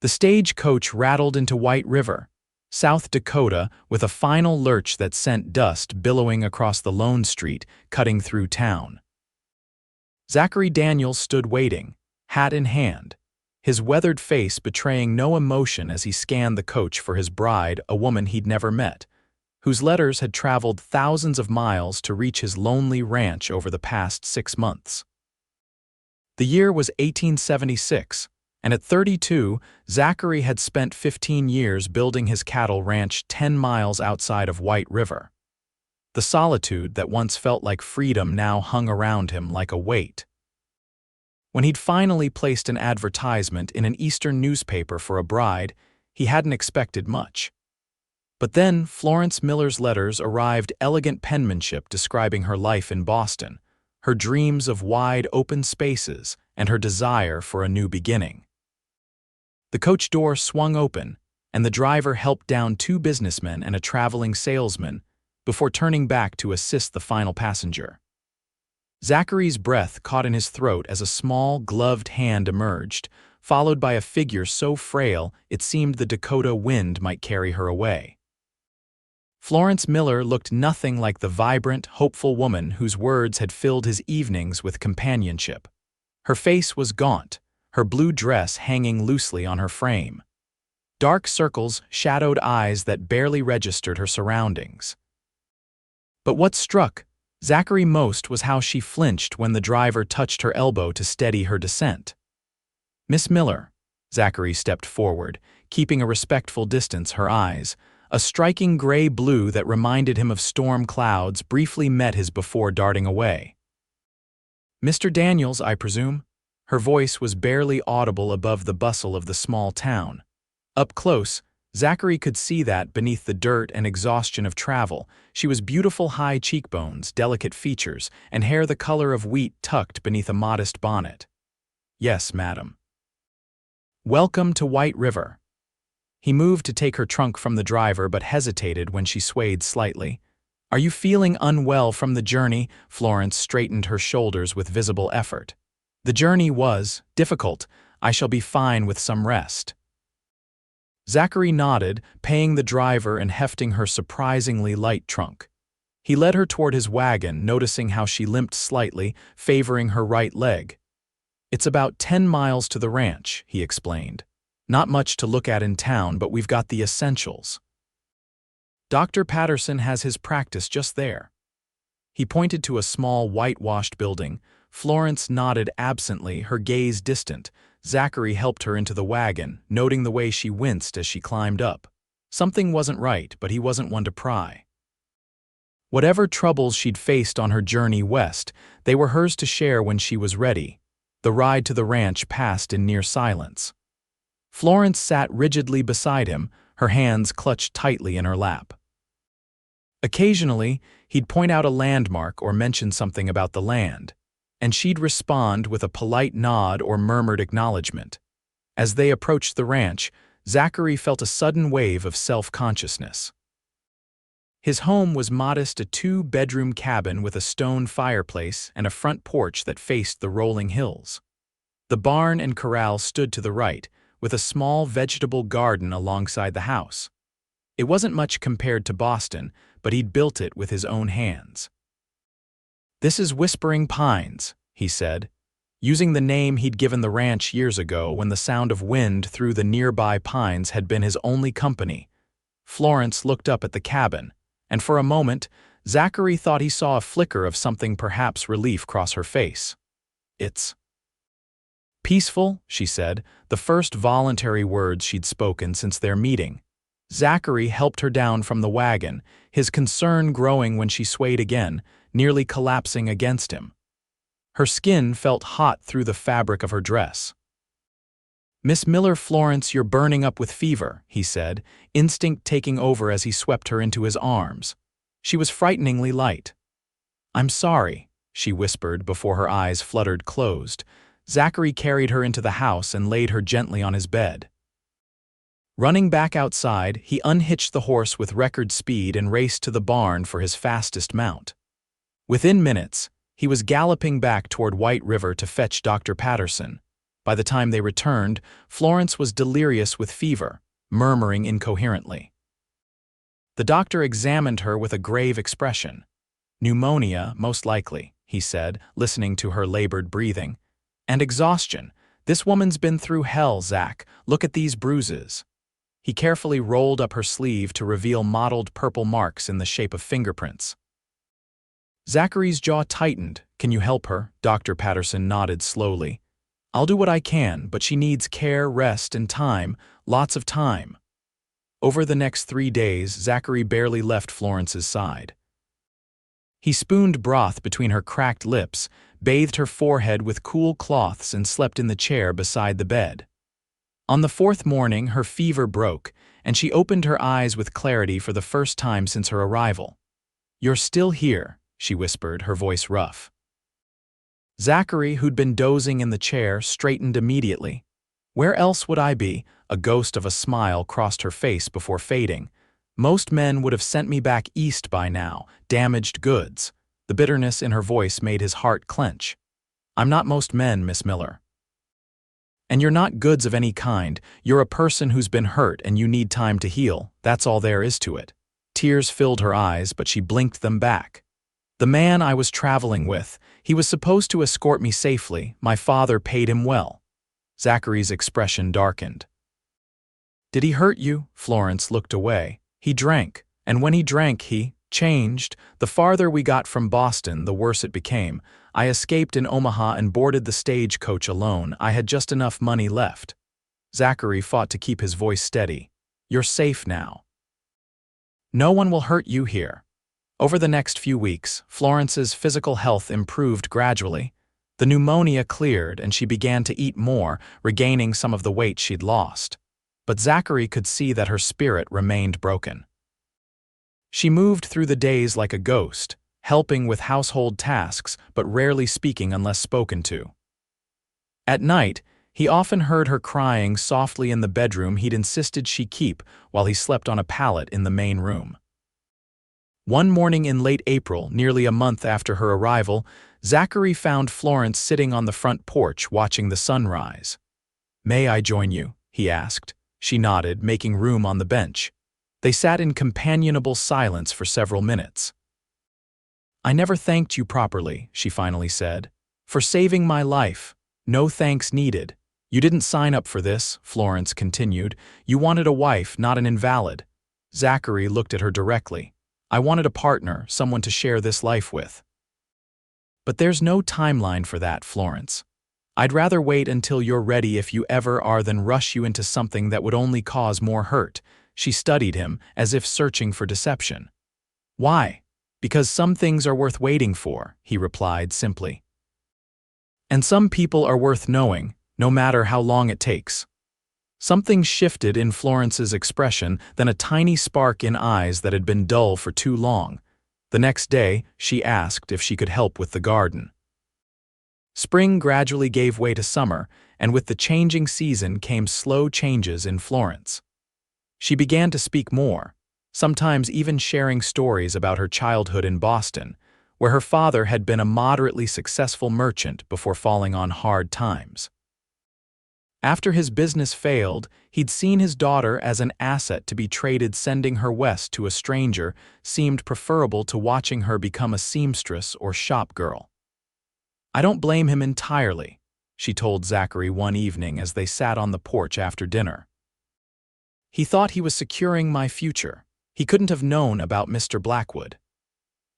The stagecoach rattled into White River, South Dakota, with a final lurch that sent dust billowing across the lone street, cutting through town. Zachary Daniels stood waiting, hat in hand, his weathered face betraying no emotion as he scanned the coach for his bride, a woman he'd never met, whose letters had traveled thousands of miles to reach his lonely ranch over the past 6 months. The year was 1876, and at 32, Zachary had spent 15 years building his cattle ranch 10 miles outside of White River. The solitude that once felt like freedom now hung around him like a weight. When he'd finally placed an advertisement in an eastern newspaper for a bride, he hadn't expected much. But then Florence Miller's letters arrived, elegant penmanship describing her life in Boston, her dreams of wide open spaces, and her desire for a new beginning. The coach door swung open, and the driver helped down 2 businessmen and a traveling salesman before turning back to assist the final passenger. Zachary's breath caught in his throat as a small, gloved hand emerged, followed by a figure so frail it seemed the Dakota wind might carry her away. Florence Miller looked nothing like the vibrant, hopeful woman whose words had filled his evenings with companionship. Her face was gaunt, her blue dress hanging loosely on her frame. Dark circles shadowed eyes that barely registered her surroundings. But what struck Zachary most was how she flinched when the driver touched her elbow to steady her descent. "Miss Miller," Zachary stepped forward, keeping a respectful distance. Her eyes, a striking gray-blue that reminded him of storm clouds, briefly met his before darting away. "Mr. Daniels, I presume?" Her voice was barely audible above the bustle of the small town. Up close, Zachary could see that, beneath the dirt and exhaustion of travel, she was beautiful, high cheekbones, delicate features, and hair the color of wheat tucked beneath a modest bonnet. "Yes, madam." "Welcome to White River." He moved to take her trunk from the driver but hesitated when she swayed slightly. "Are you feeling unwell from the journey?" Florence straightened her shoulders with visible effort. "The journey was difficult. I shall be fine with some rest." Zachary nodded, paying the driver and hefting her surprisingly light trunk. He led her toward his wagon, noticing how she limped slightly, favoring her right leg. "It's about 10 miles to the ranch," he explained. "Not much to look at in town, but we've got the essentials. Dr. Patterson has his practice just there." He pointed to a small whitewashed building. Florence nodded absently, her gaze distant. Zachary helped her into the wagon, noting the way she winced as she climbed up. Something wasn't right, but he wasn't one to pry. Whatever troubles she'd faced on her journey west, they were hers to share when she was ready. The ride to the ranch passed in near silence. Florence sat rigidly beside him, her hands clutched tightly in her lap. Occasionally, he'd point out a landmark or mention something about the land, and she'd respond with a polite nod or murmured acknowledgement. As they approached the ranch, Zachary felt a sudden wave of self-consciousness. His home was modest, a 2-bedroom cabin with a stone fireplace and a front porch that faced the rolling hills. The barn and corral stood to the right, with a small vegetable garden alongside the house. It wasn't much compared to Boston, but he'd built it with his own hands. "This is Whispering Pines," he said, using the name he'd given the ranch years ago when the sound of wind through the nearby pines had been his only company. Florence looked up at the cabin, and for a moment, Zachary thought he saw a flicker of something, perhaps relief, cross her face. "It's peaceful," she said, the first voluntary words she'd spoken since their meeting. Zachary helped her down from the wagon, his concern growing when she swayed again, nearly collapsing against him. Her skin felt hot through the fabric of her dress. "Miss Miller, Florence, you're burning up with fever," he said, instinct taking over as he swept her into his arms. She was frighteningly light. "I'm sorry," she whispered before her eyes fluttered closed. Zachary carried her into the house and laid her gently on his bed. Running back outside, he unhitched the horse with record speed and raced to the barn for his fastest mount. Within minutes, he was galloping back toward White River to fetch Dr. Patterson. By the time they returned, Florence was delirious with fever, murmuring incoherently. The doctor examined her with a grave expression. "Pneumonia, most likely," he said, listening to her labored breathing. "And exhaustion. This woman's been through hell, Zach. Look at these bruises." He carefully rolled up her sleeve to reveal mottled purple marks in the shape of fingerprints. Zachary's jaw tightened. "Can you help her?" Dr. Patterson nodded slowly. "I'll do what I can, but she needs care, rest, and time, lots of time." Over the next 3 days, Zachary barely left Florence's side. He spooned broth between her cracked lips, bathed her forehead with cool cloths, and slept in the chair beside the bed. On the 4th morning, her fever broke, and she opened her eyes with clarity for the first time since her arrival. "You're still here," she whispered, her voice rough. Zachary, who'd been dozing in the chair, straightened immediately. "Where else would I be?" A ghost of a smile crossed her face before fading. "Most men would have sent me back east by now, damaged goods." The bitterness in her voice made his heart clench. "I'm not most men, Miss Miller. And you're not goods of any kind. You're a person who's been hurt and you need time to heal. That's all there is to it." Tears filled her eyes, but she blinked them back. "The man I was traveling with, he was supposed to escort me safely. My father paid him well." Zachary's expression darkened. "Did he hurt you?" Florence looked away. "He drank, and when he drank, he changed. The farther we got from Boston, the worse it became. I escaped in Omaha and boarded the stagecoach alone. I had just enough money left." Zachary fought to keep his voice steady. "You're safe now. No one will hurt you here." Over the next few weeks, Florence's physical health improved gradually. The pneumonia cleared and she began to eat more, regaining some of the weight she'd lost. But Zachary could see that her spirit remained broken. She moved through the days like a ghost, helping with household tasks but rarely speaking unless spoken to. At night, he often heard her crying softly in the bedroom he'd insisted she keep while he slept on a pallet in the main room. One morning in late April, nearly a month after her arrival, Zachary found Florence sitting on the front porch watching the sunrise. "May I join you?" he asked. She nodded, making room on the bench. They sat in companionable silence for several minutes. "I never thanked you properly," she finally said. "For saving my life. No thanks needed." "You didn't sign up for this," Florence continued. "You wanted a wife, not an invalid." Zachary looked at her directly. "I wanted a partner, someone to share this life with." "But there's no timeline for that, Florence. I'd rather wait until you're ready if you ever are than rush you into something that would only cause more hurt." She studied him, as if searching for deception. "Why?" "Because some things are worth waiting for," he replied simply. "And some people are worth knowing, no matter how long it takes." Something shifted in Florence's expression, then a tiny spark in eyes that had been dull for too long. The next day, she asked if she could help with the garden. Spring gradually gave way to summer, and with the changing season came slow changes in Florence. She began to speak more, sometimes even sharing stories about her childhood in Boston, where her father had been a moderately successful merchant before falling on hard times. After his business failed, he'd seen his daughter as an asset to be traded. Sending her west to a stranger seemed preferable to watching her become a seamstress or shop girl. "I don't blame him entirely," she told Zachary one evening as they sat on the porch after dinner. "He thought he was securing my future. He couldn't have known about Mr. Blackwood."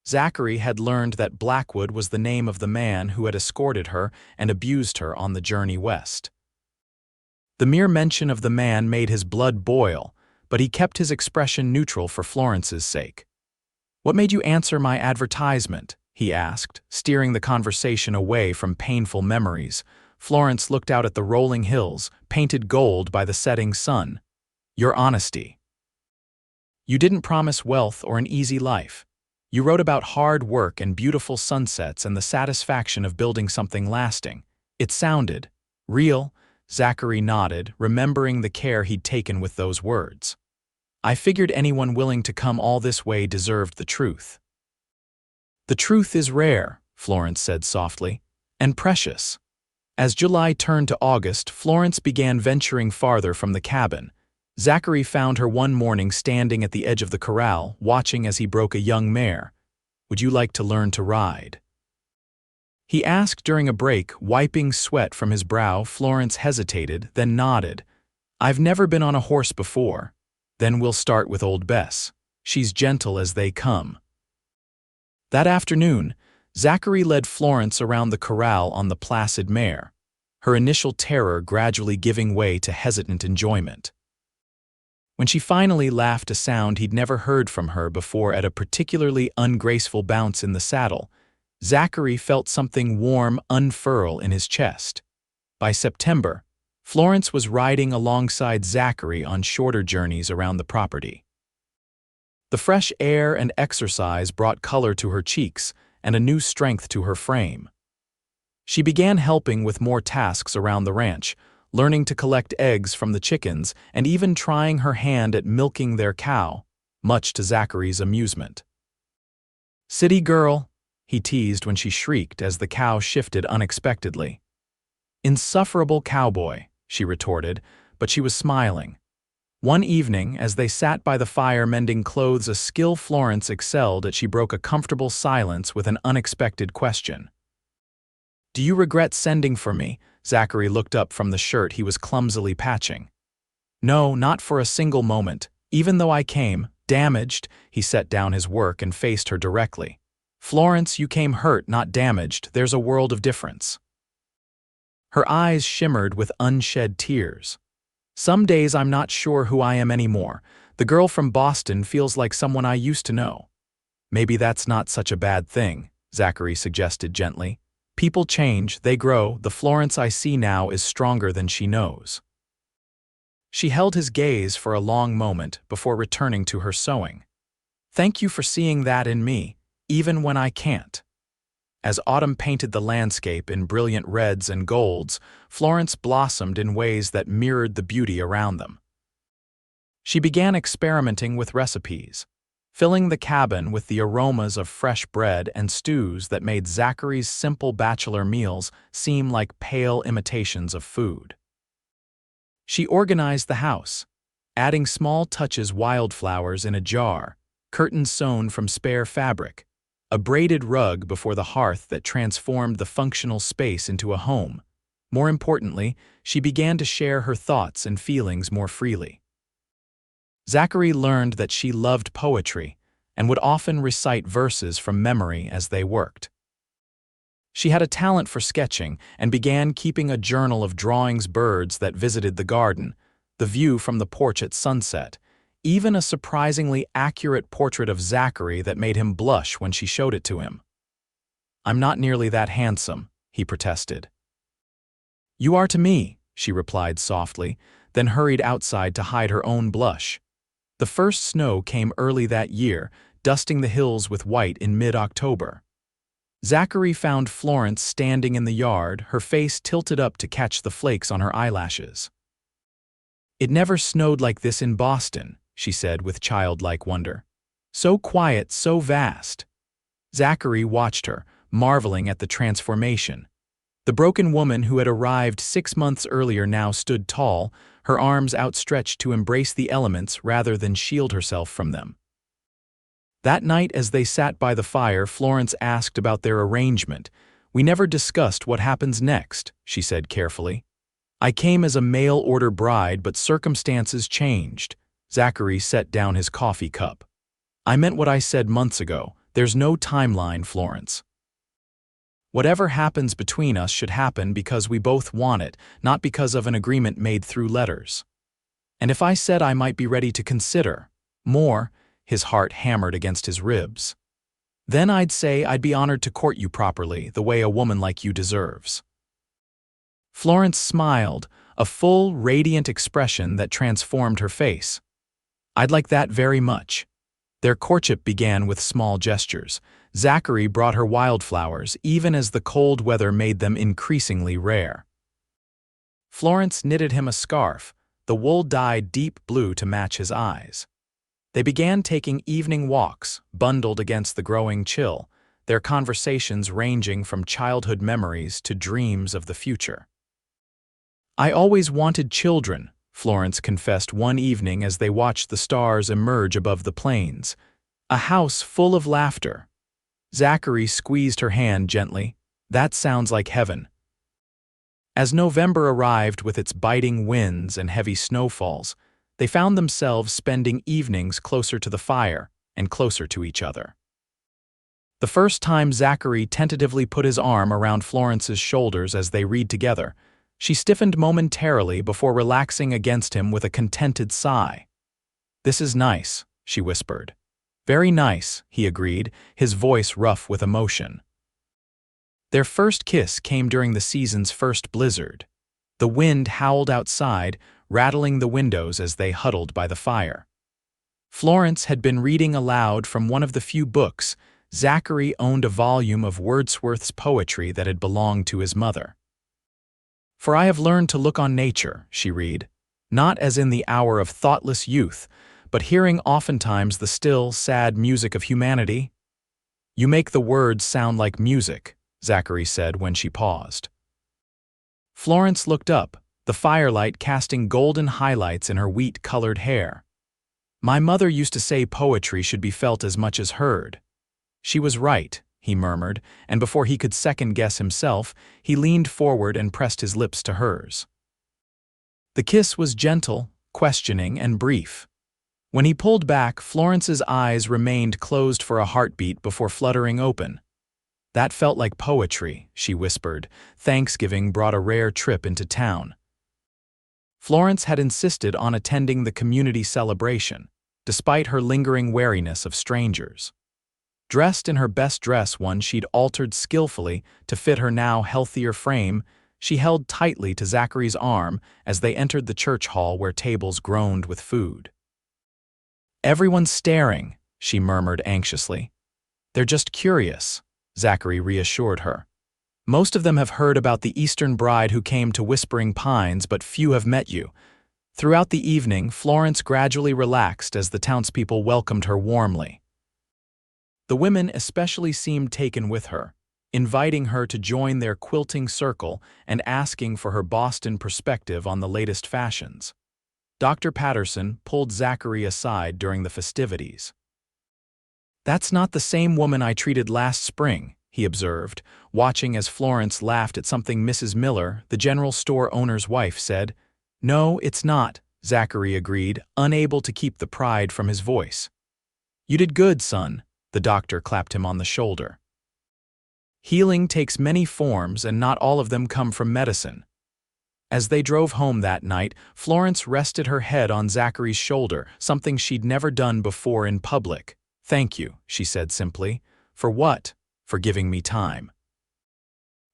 Zachary had learned that Blackwood was the name of the man who had escorted her and abused her on the journey west. The mere mention of the man made his blood boil, but he kept his expression neutral for Florence's sake. "What made you answer my advertisement?" he asked, steering the conversation away from painful memories. Florence looked out at the rolling hills, painted gold by the setting sun. "Your honesty. You didn't promise wealth or an easy life. You wrote about hard work and beautiful sunsets and the satisfaction of building something lasting. It sounded real." Zachary nodded, remembering the care he'd taken with those words. "I figured anyone willing to come all this way deserved the truth." "The truth is rare," Florence said softly, "and precious." As July turned to August, Florence began venturing farther from the cabin. Zachary found her one morning standing at the edge of the corral, watching as he broke a young mare. "Would you like to learn to ride?" he asked during a break, wiping sweat from his brow. Florence hesitated, then nodded. "I've never been on a horse before." "Then we'll start with old Bess. She's gentle as they come." That afternoon, Zachary led Florence around the corral on the placid mare, her initial terror gradually giving way to hesitant enjoyment. When she finally laughed a sound he'd never heard from her before at a particularly ungraceful bounce in the saddle, Zachary felt something warm unfurl in his chest. By September, Florence was riding alongside Zachary on shorter journeys around the property. The fresh air and exercise brought color to her cheeks and a new strength to her frame. She began helping with more tasks around the ranch, learning to collect eggs from the chickens and even trying her hand at milking their cow, much to Zachary's amusement. "City girl," he teased when she shrieked as the cow shifted unexpectedly. "Insufferable cowboy," she retorted, but she was smiling. One evening, as they sat by the fire mending clothes, a skill Florence excelled at, she broke a comfortable silence with an unexpected question. "Do you regret sending for me?" Zachary looked up from the shirt he was clumsily patching. "No, not for a single moment. Even though I came, damaged," he set down his work and faced her directly. "Florence, you came hurt, not damaged. There's a world of difference." Her eyes shimmered with unshed tears. "Some days I'm not sure who I am anymore. The girl from Boston feels like someone I used to know." "Maybe that's not such a bad thing," Zachary suggested gently. "People change, they grow. The Florence I see now is stronger than she knows." She held his gaze for a long moment before returning to her sewing. "Thank you for seeing that in me, even when I can't." As autumn painted the landscape in brilliant reds and golds, Florence blossomed in ways that mirrored the beauty around them. She began experimenting with recipes, filling the cabin with the aromas of fresh bread and stews that made Zachary's simple bachelor meals seem like pale imitations of food. She organized the house, adding small touches: wildflowers in a jar, curtains sewn from spare fabric, a braided rug before the hearth that transformed the functional space into a home. More importantly, she began to share her thoughts and feelings more freely. Zachary learned that she loved poetry and would often recite verses from memory as they worked. She had a talent for sketching and began keeping a journal of drawings: birds that visited the garden, the view from the porch at sunset, even a surprisingly accurate portrait of Zachary that made him blush when she showed it to him. "I'm not nearly that handsome," he protested. "You are to me," she replied softly, then hurried outside to hide her own blush. The first snow came early that year, dusting the hills with white in mid-October. Zachary found Florence standing in the yard, her face tilted up to catch the flakes on her eyelashes. "It never snowed like this in Boston," she said with childlike wonder. "So quiet, so vast." Zachary watched her, marveling at the transformation. The broken woman who had arrived 6 months earlier now stood tall, her arms outstretched to embrace the elements rather than shield herself from them. That night, as they sat by the fire, Florence asked about their arrangement. "We never discussed what happens next," she said carefully. "I came as a mail-order bride, but circumstances changed." Zachary set down his coffee cup. "I meant what I said months ago. There's no timeline, Florence. Whatever happens between us should happen because we both want it, not because of an agreement made through letters. And if I said I might be ready to consider more," his heart hammered against his ribs, "then I'd say I'd be honored to court you properly, the way a woman like you deserves." Florence smiled, a full, radiant expression that transformed her face. "I'd like that very much." Their courtship began with small gestures. Zachary brought her wildflowers, even as the cold weather made them increasingly rare. Florence knitted him a scarf, the wool dyed deep blue to match his eyes. They began taking evening walks, bundled against the growing chill. their conversations ranging from childhood memories to dreams of the future. "I always wanted children," Florence confessed one evening as they watched the stars emerge above the plains. "A house full of laughter." Zachary squeezed her hand gently. "That sounds like heaven." As November arrived with its biting winds and heavy snowfalls, they found themselves spending evenings closer to the fire and closer to each other. The first time Zachary tentatively put his arm around Florence's shoulders as they read together, she stiffened momentarily before relaxing against him with a contented sigh. "This is nice," she whispered. "Very nice," he agreed, his voice rough with emotion. Their first kiss came during the season's first blizzard. The wind howled outside, rattling the windows as they huddled by the fire. Florence had been reading aloud from one of the few books. Zachary owned a volume of Wordsworth's poetry that had belonged to his mother. "For I have learned to look on nature," she read, "not as in the hour of thoughtless youth, but hearing oftentimes the still, sad music of humanity." "You make the words sound like music," Zachary said when she paused. Florence looked up, the firelight casting golden highlights in her wheat-colored hair. "My mother used to say poetry should be felt as much as heard." "She was right," he murmured, and before he could second-guess himself, he leaned forward and pressed his lips to hers. The kiss was gentle, questioning, and brief. When he pulled back, Florence's eyes remained closed for a heartbeat before fluttering open. "That felt like poetry," she whispered. Thanksgiving brought a rare trip into town. Florence had insisted on attending the community celebration, despite her lingering wariness of strangers. Dressed in her best dress, one she'd altered skillfully to fit her now healthier frame, she held tightly to Zachary's arm as they entered the church hall where tables groaned with food. "Everyone's staring," she murmured anxiously. "They're just curious," Zachary reassured her. "Most of them have heard about the Eastern bride who came to Whispering Pines, but few have met you." Throughout the evening, Florence gradually relaxed as the townspeople welcomed her warmly. The women especially seemed taken with her, inviting her to join their quilting circle and asking for her Boston perspective on the latest fashions. Dr. Patterson pulled Zachary aside during the festivities. "That's not the same woman I treated last spring," he observed, watching as Florence laughed at something Mrs. Miller, the general store owner's wife, said. "No, it's not," Zachary agreed, unable to keep the pride from his voice. "You did good, son," the doctor clapped him on the shoulder. "Healing takes many forms, and not all of them come from medicine." As they drove home that night, Florence rested her head on Zachary's shoulder, something she'd never done before in public. "Thank you," she said simply. "For what?" "For giving me time.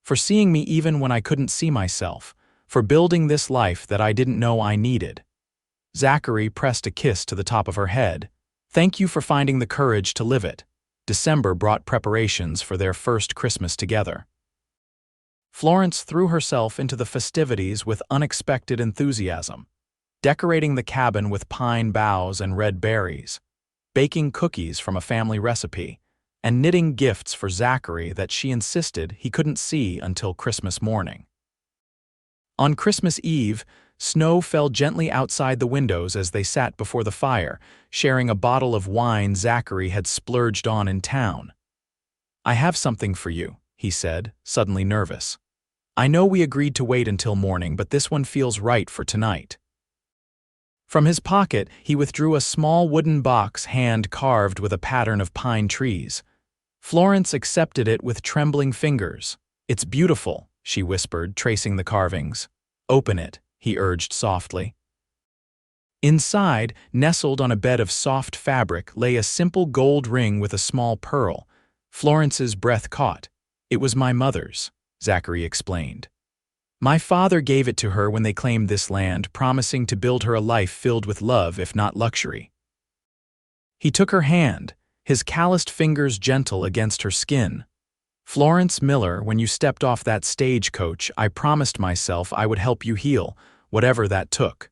For seeing me even when I couldn't see myself. For building this life that I didn't know I needed." Zachary pressed a kiss to the top of her head. "Thank you for finding the courage to live it." December brought preparations for their first Christmas together. Florence threw herself into the festivities with unexpected enthusiasm, decorating the cabin with pine boughs and red berries, baking cookies from a family recipe, and knitting gifts for Zachary that she insisted he couldn't see until Christmas morning. On Christmas Eve, snow fell gently outside the windows as they sat before the fire, sharing a bottle of wine Zachary had splurged on in town. "I have something for you," he said, suddenly nervous. "I know we agreed to wait until morning, but this one feels right for tonight." From his pocket, he withdrew a small wooden box hand-carved with a pattern of pine trees. Florence accepted it with trembling fingers. "It's beautiful," she whispered, tracing the carvings. "Open it," he urged softly. Inside, nestled on a bed of soft fabric, lay a simple gold ring with a small pearl. Florence's breath caught. "It was my mother's," Zachary explained. "My father gave it to her when they claimed this land, promising to build her a life filled with love, if not luxury." He took her hand, his calloused fingers gentle against her skin. "Florence Miller, when you stepped off that stagecoach, I promised myself I would help you heal, whatever that took.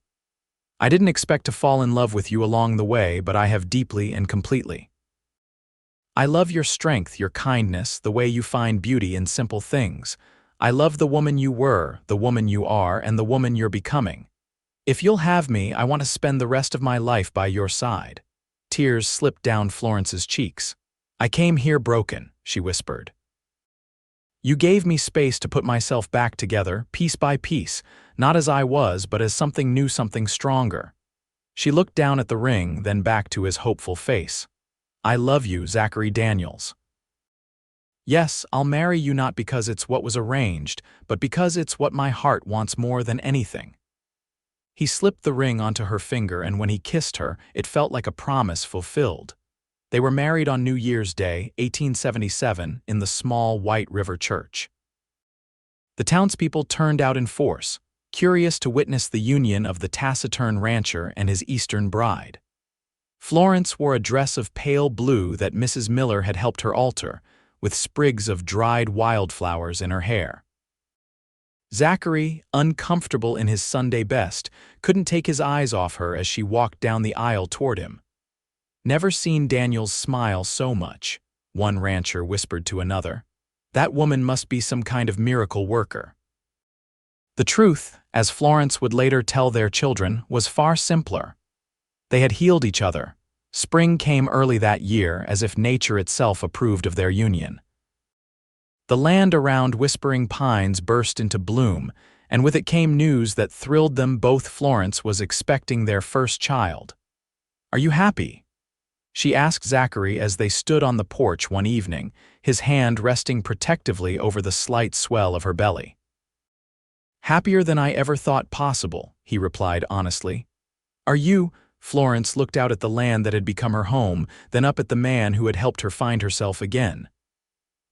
I didn't expect to fall in love with you along the way, but I have deeply and completely." I love your strength, your kindness, the way you find beauty in simple things. I love the woman you were, the woman you are, and the woman you're becoming. If you'll have me, I want to spend the rest of my life by your side." Tears slipped down Florence's cheeks. "I came here broken," she whispered. "You gave me space to put myself back together, piece by piece, not as I was, but as something new, something stronger." She looked down at the ring, then back to his hopeful face. "I love you, Zachary Daniels. Yes, I'll marry you not because it's what was arranged, but because it's what my heart wants more than anything." He slipped the ring onto her finger, and when he kissed her, it felt like a promise fulfilled. They were married on New Year's Day, 1877, in the small White River church. The townspeople turned out in force, curious to witness the union of the taciturn rancher and his Eastern bride. Florence wore a dress of pale blue that Mrs. Miller had helped her alter, with sprigs of dried wildflowers in her hair. Zachary, uncomfortable in his Sunday best, couldn't take his eyes off her as she walked down the aisle toward him. "Never seen Daniels smile so much," one rancher whispered to another. "That woman must be some kind of miracle worker." The truth, as Florence would later tell their children, was far simpler. They had healed each other. Spring came early that year, as if nature itself approved of their union. The land around Whispering Pines burst into bloom, and with it came news that thrilled them both. Florence was expecting their first child. "Are you happy?" she asked Zachary as they stood on the porch one evening, his hand resting protectively over the slight swell of her belly. "Happier than I ever thought possible," he replied honestly. "Are you?" Florence looked out at the land that had become her home, then up at the man who had helped her find herself again.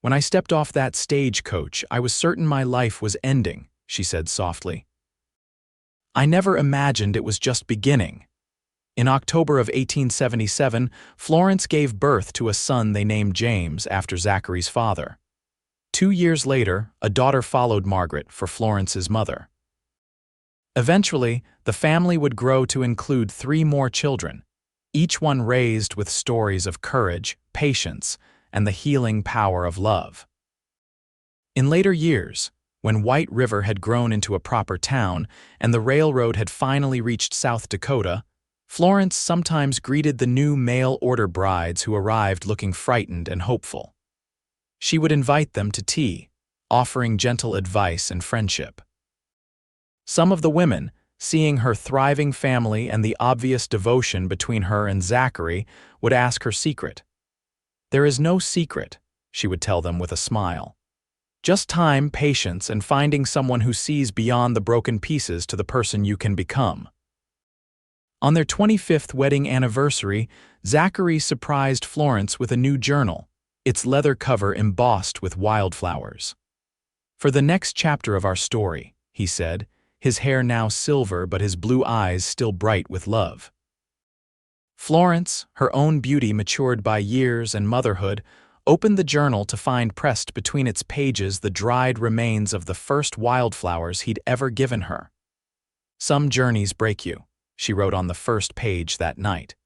"When I stepped off that stagecoach, I was certain my life was ending," she said softly. "I never imagined it was just beginning." In October of 1877, Florence gave birth to a son they named James after Zachary's father. 2 years later, a daughter followed Margaret for Florence's mother. Eventually, the family would grow to include 3 more children, each one raised with stories of courage, patience, and the healing power of love. In later years, when White River had grown into a proper town and the railroad had finally reached South Dakota, Florence sometimes greeted the new mail-order brides who arrived looking frightened and hopeful. She would invite them to tea, offering gentle advice and friendship. Some of the women, seeing her thriving family and the obvious devotion between her and Zachary, would ask her secret. "There is no secret," she would tell them with a smile. "Just time, patience, and finding someone who sees beyond the broken pieces to the person you can become." On their 25th wedding anniversary, Zachary surprised Florence with a new journal, its leather cover embossed with wildflowers. "For the next chapter of our story," he said, his hair now silver but his blue eyes still bright with love. Florence, her own beauty matured by years and motherhood, opened the journal to find pressed between its pages the dried remains of the first wildflowers he'd ever given her. "Some journeys break you," she wrote on the first page that night,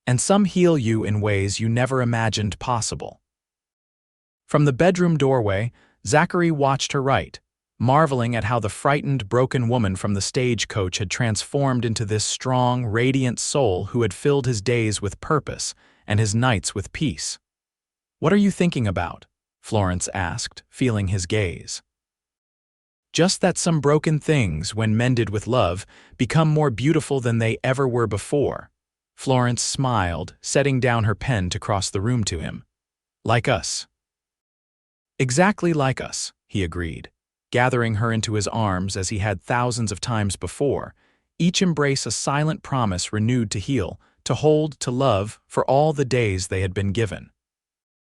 "and some heal you in ways you never imagined possible." From the bedroom doorway, Zachary watched her write, marveling at how the frightened, broken woman from the stagecoach had transformed into this strong, radiant soul who had filled his days with purpose and his nights with peace. "What are you thinking about?" Florence asked, feeling his gaze. "Just that some broken things, when mended with love, become more beautiful than they ever were before." Florence smiled, setting down her pen to cross the room to him. "Like us." "Exactly like us," he agreed, gathering her into his arms as he had thousands of times before, each embrace a silent promise renewed to heal, to hold, to love, for all the days they had been given.